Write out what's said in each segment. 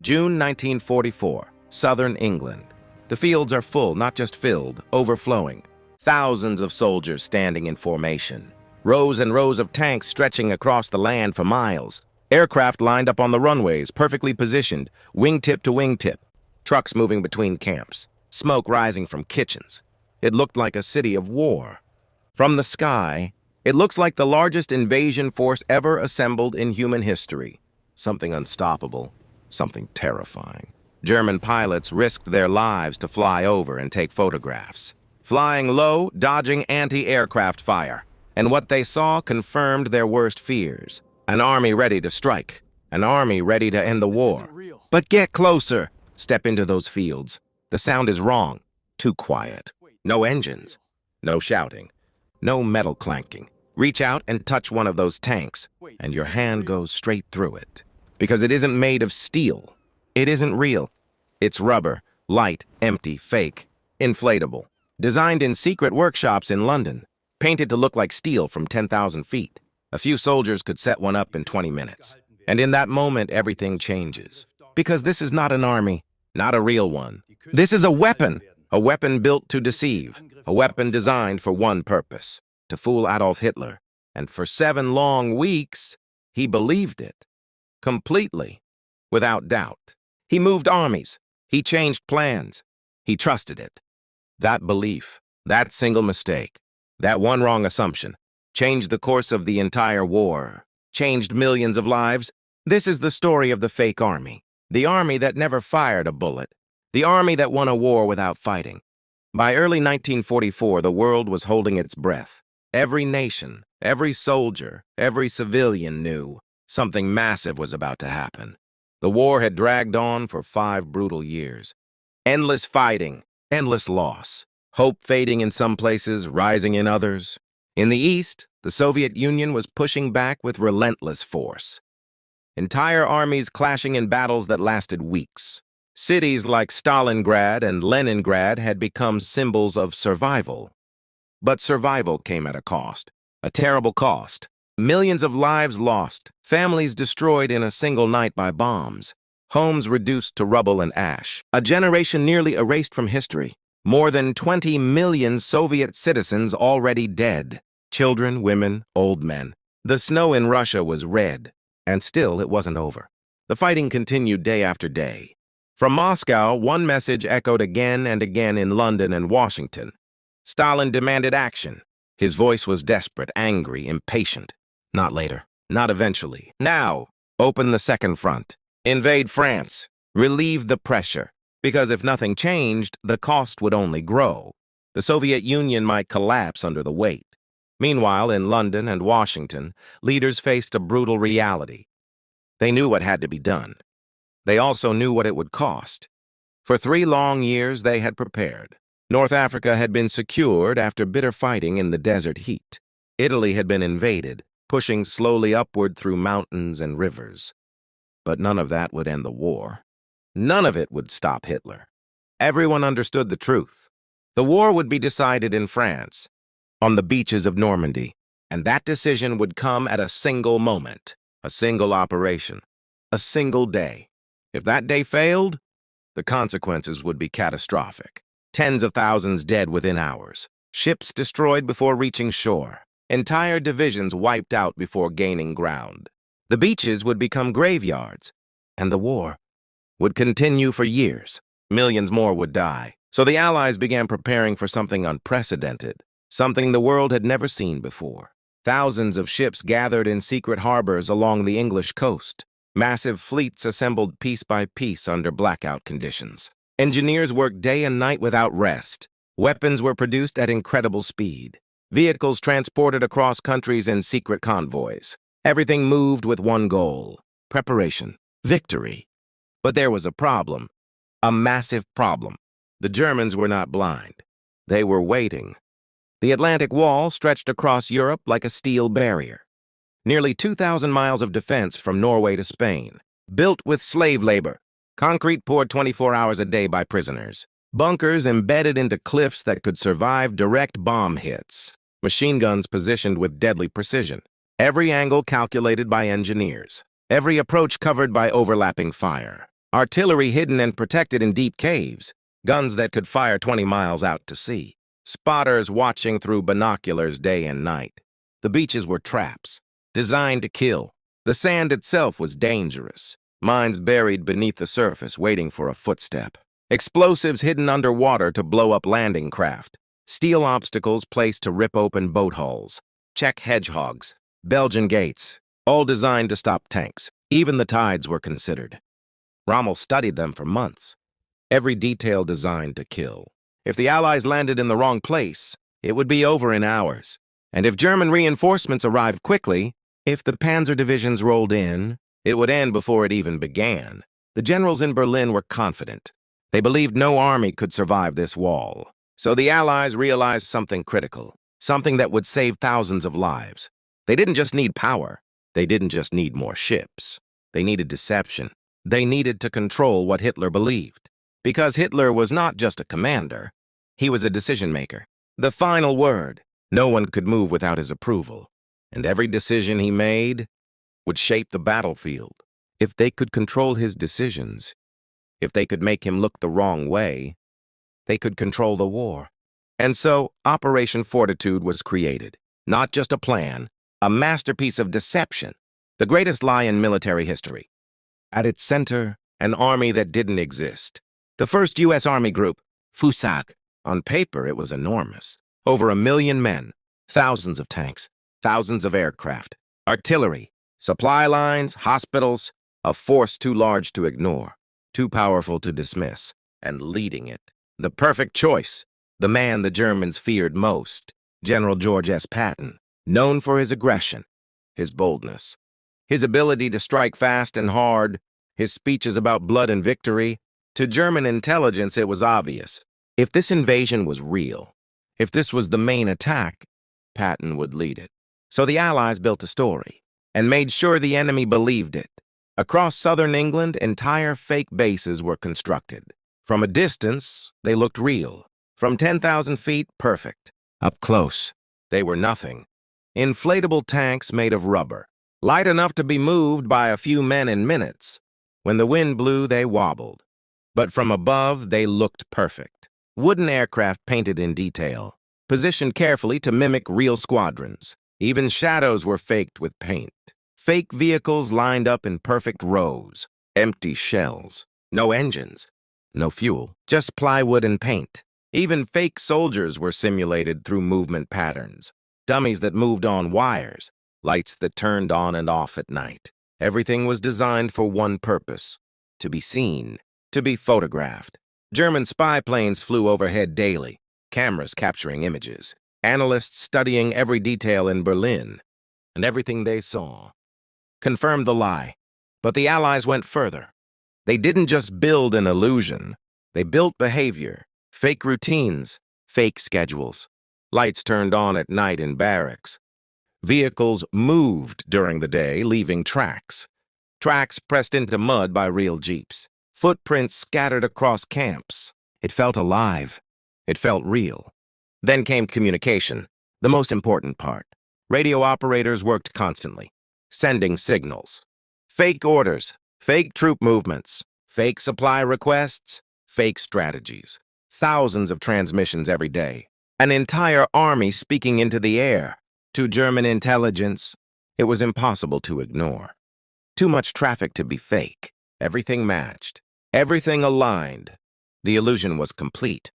June 1944, southern England. The fields are full, not just filled, overflowing. Thousands of soldiers standing in formation. Rows and rows of tanks stretching across the land for miles. Aircraft lined up on the runways, perfectly positioned, wingtip to wingtip. Trucks moving between camps. Smoke rising from kitchens. It looked like a city of war. From the sky, it looks like the largest invasion force ever assembled in human history. Something unstoppable. Something terrifying. German pilots risked their lives to fly over and take photographs. Flying low, dodging anti-aircraft fire. And what they saw confirmed their worst fears. An army ready to strike. An army ready to end the war. But get closer. Step into those fields. The sound is wrong. Too quiet. No engines. No shouting. No metal clanking. Reach out and touch one of those tanks, and your hand goes straight through it. Because it isn't made of steel. It isn't real. It's rubber, light, empty, fake, inflatable. Designed in secret workshops in London. Painted to look like steel from 10,000 feet. A few soldiers could set one up in 20 minutes. And in that moment, everything changes. Because this is not an army, not a real one. This is a weapon built to deceive, a weapon designed for one purpose, to fool Adolf Hitler. And for 7 long weeks, he believed it. Completely, without doubt. He moved armies. He changed plans. He trusted it. That belief, that single mistake, that one wrong assumption, changed the course of the entire war, changed millions of lives. This is the story of the fake army. The army that never fired a bullet. The army that won a war without fighting. By early 1944, the world was holding its breath. Every nation, every soldier, every civilian knew something massive was about to happen. The war had dragged on for 5 brutal years. Endless fighting, endless loss. Hope fading in some places, rising in others. In the East, the Soviet Union was pushing back with relentless force. Entire armies clashing in battles that lasted weeks. Cities like Stalingrad and Leningrad had become symbols of survival. But survival came at a cost. A terrible cost. Millions of lives lost, families destroyed in a single night by bombs, homes reduced to rubble and ash, a generation nearly erased from history, more than 20 million Soviet citizens already dead, children, women, old men. The snow in Russia was red, and still it wasn't over. The fighting continued day after day. From Moscow, one message echoed again and again in London and Washington. Stalin demanded action. His voice was desperate, angry, impatient. Not later. Not eventually. Now, open the second front. Invade France. Relieve the pressure. Because if nothing changed, the cost would only grow. The Soviet Union might collapse under the weight. Meanwhile, in London and Washington, leaders faced a brutal reality. They knew what had to be done. They also knew what it would cost. For 3 long years, they had prepared. North Africa had been secured after bitter fighting in the desert heat. Italy had been invaded, pushing slowly upward through mountains and rivers. But none of that would end the war. None of it would stop Hitler. Everyone understood the truth. The war would be decided in France, on the beaches of Normandy, and that decision would come at a single moment, a single operation, a single day. If that day failed, the consequences would be catastrophic. Tens of thousands dead within hours, ships destroyed before reaching shore, entire divisions wiped out before gaining ground. The beaches would become graveyards, and the war would continue for years. Millions more would die. So the Allies began preparing for something unprecedented, something the world had never seen before. Thousands of ships gathered in secret harbors along the English coast. Massive fleets assembled piece by piece under blackout conditions. Engineers worked day and night without rest. Weapons were produced at incredible speed. Vehicles transported across countries in secret convoys. Everything moved with one goal: preparation, victory. But there was a problem, a massive problem. The Germans were not blind. They were waiting. The Atlantic Wall stretched across Europe like a steel barrier. Nearly 2,000 miles of defense from Norway to Spain, built with slave labor, concrete poured 24 hours a day by prisoners, bunkers embedded into cliffs that could survive direct bomb hits, machine guns positioned with deadly precision, every angle calculated by engineers, every approach covered by overlapping fire. artillery hidden and protected in deep caves, guns that could fire 20 miles out to sea, spotters watching through binoculars day and night. The beaches were traps, designed to kill. The sand itself was dangerous, mines buried beneath the surface waiting for a footstep, explosives hidden underwater to blow up landing craft, steel obstacles placed to rip open boat hulls, Czech hedgehogs, Belgian gates, all designed to stop tanks. Even the tides were considered. Rommel studied them for months, every detail designed to kill. If the Allies landed in the wrong place, it would be over in hours. And if German reinforcements arrived quickly, if the panzer divisions rolled in, it would end before it even began. The generals in Berlin were confident. They believed no army could survive this wall. So the Allies realized something critical, something that would save thousands of lives. They didn't just need power. They didn't just need more ships. They needed deception. They needed to control what Hitler believed. Because Hitler was not just a commander, he was a decision maker. The final word. No one could move without his approval. And every decision he made would shape the battlefield. If they could control his decisions, if they could make him look the wrong way, they could control the war. And so, Operation Fortitude was created. Not just a plan, a masterpiece of deception, the greatest lie in military history. At its center, an army that didn't exist. The first U.S. Army group, FUSAG. On paper, it was enormous. Over 1 million men, thousands of tanks, thousands of aircraft, artillery, supply lines, hospitals, a force too large to ignore, too powerful to dismiss, and leading it. The perfect choice, the man the Germans feared most, General George S. Patton, known for his aggression, his boldness, his ability to strike fast and hard, his speeches about blood and victory. To German intelligence, it was obvious. If this invasion was real, if this was the main attack, Patton would lead it. So the Allies built a story and made sure the enemy believed it. Across southern England, entire fake bases were constructed. From a distance, they looked real. From 10,000 feet, perfect. Up close, they were nothing. Inflatable tanks made of rubber, light enough to be moved by a few men in minutes. When the wind blew, they wobbled. But from above, they looked perfect. Wooden aircraft painted in detail, positioned carefully to mimic real squadrons. Even shadows were faked with paint. Fake vehicles lined up in perfect rows. Empty shells. No engines. No fuel. Just plywood and paint. Even fake soldiers were simulated through movement patterns. Dummies that moved on wires. Lights that turned on and off at night. Everything was designed for one purpose. To be seen. To be photographed. German spy planes flew overhead daily, cameras capturing images, analysts studying every detail in Berlin, and everything they saw confirmed the lie. But the Allies went further. They didn't just build an illusion. They built behavior, fake routines, fake schedules. Lights turned on at night in barracks. Vehicles moved during the day, leaving tracks. Tracks pressed into mud by real jeeps. Footprints scattered across camps. It felt alive. It felt real. Then came communication, the most important part. Radio operators worked constantly, sending signals. Fake orders, fake troop movements, fake supply requests, fake strategies. Thousands of transmissions every day. An entire army speaking into the air. To German intelligence, it was impossible to ignore. Too much traffic to be fake. Everything matched. Everything aligned. The illusion was complete.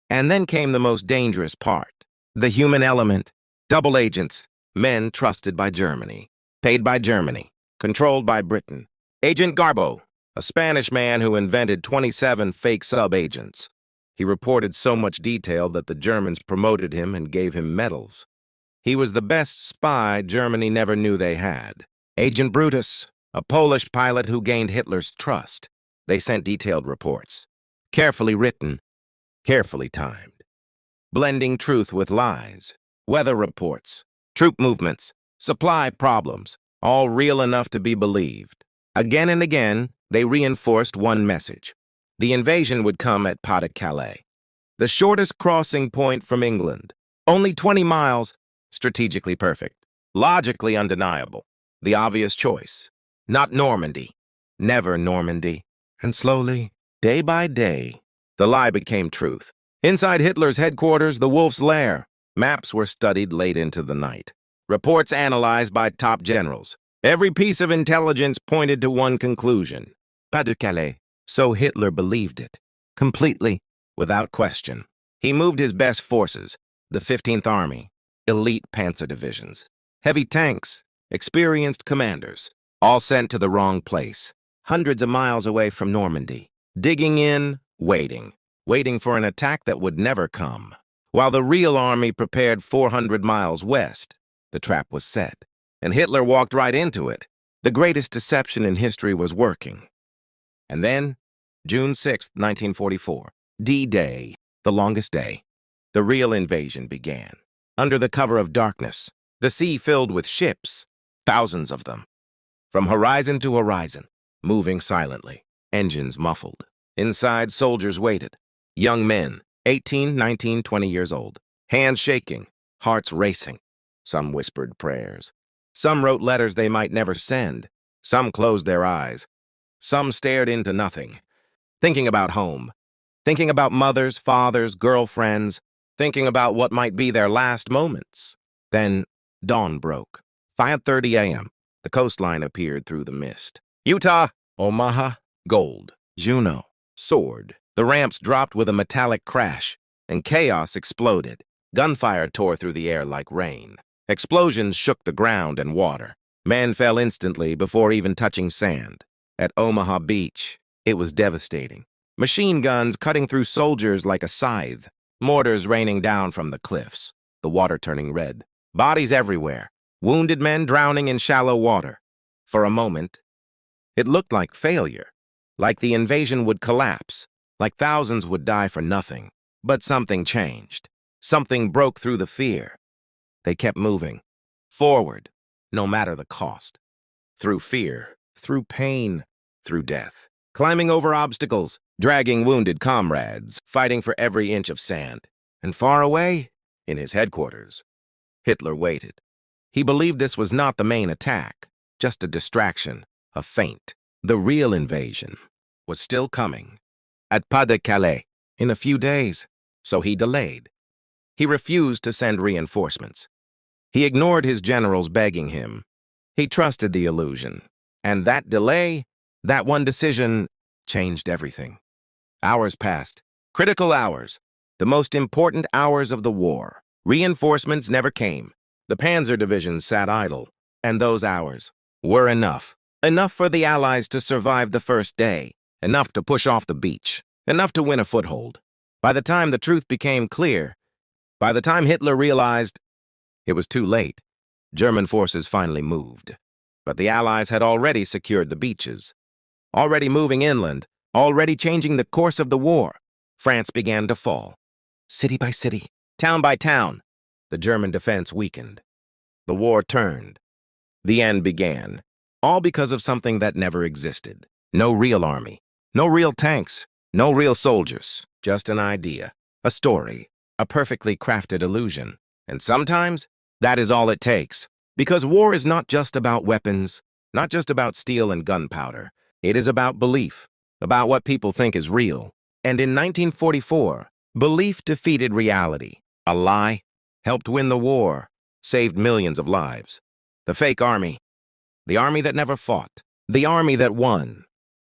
And then came the most dangerous part. The human element. Double agents. Men trusted by Germany. Paid by Germany. Controlled by Britain. Agent Garbo, a Spanish man who invented 27 fake sub-agents. He reported so much detail that the Germans promoted him and gave him medals. He was the best spy Germany never knew they had. Agent Brutus, a Polish pilot who gained Hitler's trust. They sent detailed reports, carefully written, carefully timed, blending truth with lies, weather reports, troop movements, supply problems, all real enough to be believed. Again and again, they reinforced one message. The invasion would come at Calais, the shortest crossing point from England. Only 20 miles, strategically perfect, logically undeniable. The obvious choice. Not Normandy. Never Normandy. And slowly, day by day, the lie became truth. Inside Hitler's headquarters, the Wolf's Lair, maps were studied late into the night. Reports analyzed by top generals. Every piece of intelligence pointed to one conclusion. Pas de Calais. So Hitler believed it. Completely, without question. He moved his best forces, the 15th Army, elite panzer divisions, heavy tanks, experienced commanders, all sent to the wrong place, hundreds of miles away from Normandy, digging in, waiting for an attack that would never come. While the real army prepared 400 miles west, the trap was set, and Hitler walked right into it. The greatest deception in history was working. And then, June 6, 1944, D-Day, the longest day, the real invasion began. Under the cover of darkness, the sea filled with ships, thousands of them. From horizon to horizon, moving silently, engines muffled. Inside, soldiers waited. Young men, 18, 19, 20 years old, hands shaking, hearts racing. Some whispered prayers. Some wrote letters they might never send. Some closed their eyes. Some stared into nothing, thinking about home, thinking about mothers, fathers, girlfriends, thinking about what might be their last moments. Then dawn broke. 5:30 a.m. The coastline appeared through the mist. Utah, Omaha, gold, Juneau, sword. The ramps dropped with a metallic crash, and chaos exploded. Gunfire tore through the air like rain. Explosions shook the ground and water. Men fell instantly before even touching sand. At Omaha Beach, it was devastating. Machine guns cutting through soldiers like a scythe. Mortars raining down from the cliffs. The water turning red. Bodies everywhere. Wounded men drowning in shallow water. For a moment, it looked like failure. Like the invasion would collapse. Like thousands would die for nothing. But something changed. Something broke through the fear. They kept moving. Forward, no matter the cost. Through fear, through pain, through death. Climbing over obstacles, dragging wounded comrades, fighting for every inch of sand. And far away, in his headquarters, Hitler waited. He believed this was not the main attack, just a distraction, a feint. The real invasion was still coming. At Pas de Calais, in a few days, so he delayed. He refused to send reinforcements. He ignored his generals begging him. He trusted the illusion. And that delay, that one decision, changed everything. Hours passed. Critical hours. The most important hours of the war. Reinforcements never came. The panzer divisions sat idle. And those hours were enough. Enough for the Allies to survive the first day. Enough to push off the beach. Enough to win a foothold. By the time the truth became clear, by the time Hitler realized it was too late, German forces finally moved. But the Allies had already secured the beaches, already moving inland, already changing the course of the war. France began to fall. City by city, town by town, the German defense weakened. The war turned. The end began, all because of something that never existed. No real army, no real tanks, no real soldiers, just an idea, a story, a perfectly crafted illusion. And sometimes, that is all it takes. Because war is not just about weapons, not just about steel and gunpowder. It is about belief, about what people think is real. And in 1944, belief defeated reality. A lie helped win the war, saved millions of lives. The fake army, the army that never fought, the army that won,